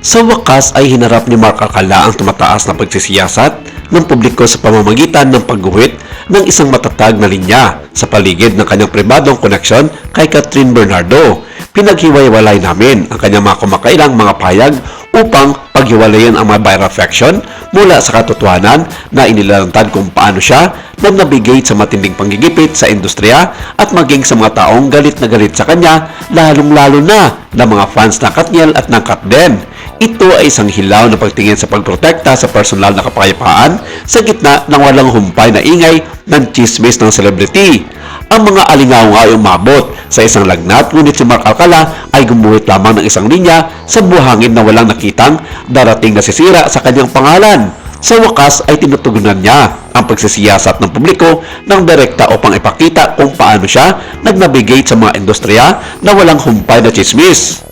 Sa wakas ay hinarap ni Mark Alcala ang tumataas na pagsisiyasat ng publiko sa pamamagitan ng pagguhit ng isang matatag na linya sa paligid ng kanyang pribadong koneksyon kay Catherine Bernardo. Pinaghiwa-hiwalay namin ang kanyang mga kumakailang mga payag upang paghiwalayin ang mga viral faction mula sa katotohanan na inilalantad kung paano siya nag-navigate sa matinding panggigipit sa industriya at maging sa mga taong galit na galit sa kanya, lalong-lalo na ng mga fans ng Katniel at ng Katden. Ito ay isang hilaw na pagtingin sa pagprotekta sa personal na kapayapaan sa gitna ng walang humpay na ingay ng chismis ng celebrity. Ang mga alingaw ay umabot sa isang lagnat, ngunit si Mark Alcala ay gumuhit lamang ng isang linya sa buhangin na walang nakitang darating na sisira sa kanyang pangalan. Sa wakas ay tinutugunan niya ang pagsisiyasat ng publiko ng direkta upang ipakita kung paano siya nag-navigate sa mga industriya na walang humpay na chismis.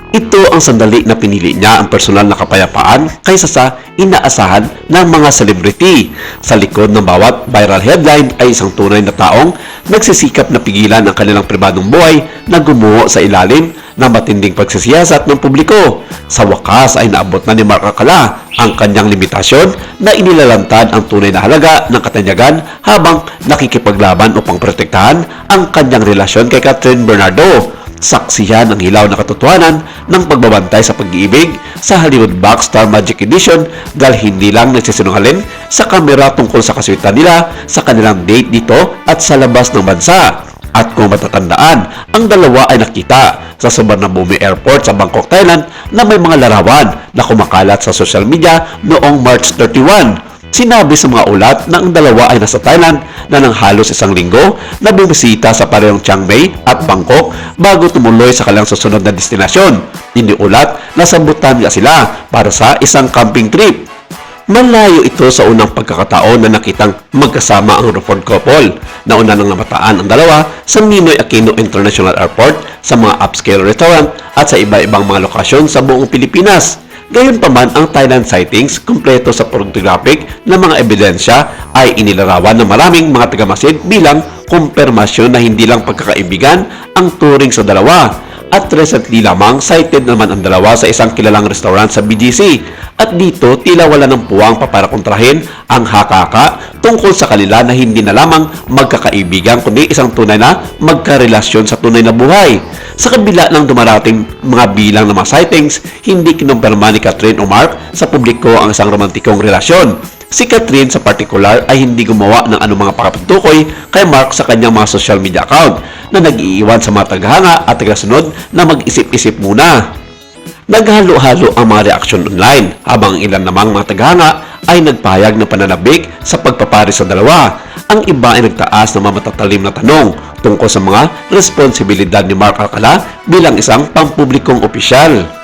Ito ang sandali na pinili niya ang personal na kapayapaan kaysa sa inaasahan ng mga celebrity. Sa likod ng bawat viral headline ay isang tunay na taong nagsisikap na pigilan ang kanilang pribadong buhay na gumuho sa ilalim ng matinding pagsisiyasat ng publiko. Sa wakas ay naabot na ni Mark Alcala ang kanyang limitasyon na inilalantad ang tunay na halaga ng katanyagan habang nakikipaglaban upang protektahan ang kanyang relasyon kay Catherine Bernardo. Saksihan ang hilaw na katotohanan ng pagbabantay sa pag-iibig sa Hollywood Backstar Magic Edition dahil hindi lang nagsisinungaling sa kamera tungkol sa kaswitan nila sa kanilang date dito at sa labas ng bansa. At kung matatandaan, ang dalawa ay nakita sa Suvarnabhumi Airport sa Bangkok, Thailand na may mga larawan na kumakalat sa social media noong March 31. Sinabi sa mga ulat na ang dalawa ay nasa Thailand na nang halos isang linggo na bumisita sa parehong Chiang Mai at Bangkok bago tumuloy sa kanilang susunod na destinasyon. Iniulat na sambutan nga sila para sa isang camping trip. Malayo ito sa unang pagkakataon na nakitang magkasama ang Rutherford couple. Nauna nang namataan ang dalawa sa Ninoy Aquino International Airport, sa mga upscale restaurant at sa iba-ibang mga lokasyon sa buong Pilipinas. Gayunpaman, ang Thailand sightings, kumpleto sa photographic na mga ebidensya, ay inilarawan ng maraming mga tagamasid bilang kumpirmasyon na hindi lang pagkakaibigan ang turing sa dalawa. At recently lamang, cited naman ang dalawa sa isang kilalang restaurant sa BGC. At dito, tila wala ng puwang para kontrahin ang hakaka tungkol sa kanila na hindi na lamang magkakaibigan kundi isang tunay na magkarelasyon sa tunay na buhay. Sa kabila ng dumarating mga bilang ng mga sightings, hindi kinumpirma ni Catherine o Mark sa publiko ang isang romantikong relasyon. Si Catherine sa partikular ay hindi gumawa ng anumang pakapagtukoy kay Mark sa kanyang mga social media account na nag-iiwan sa mga tagahanga at tagasunod na mag-isip-isip muna. Naghalo-halo ang mga reaksyon online habang ang ilan namang mga tagahanga ay nagpahayag ng pananabik sa pagpapari sa dalawa. Ang iba ay nagtaas ng mga matatalim na tanong tungkol sa mga responsibilidad ni Mark Alcala bilang isang pampublikong opisyal.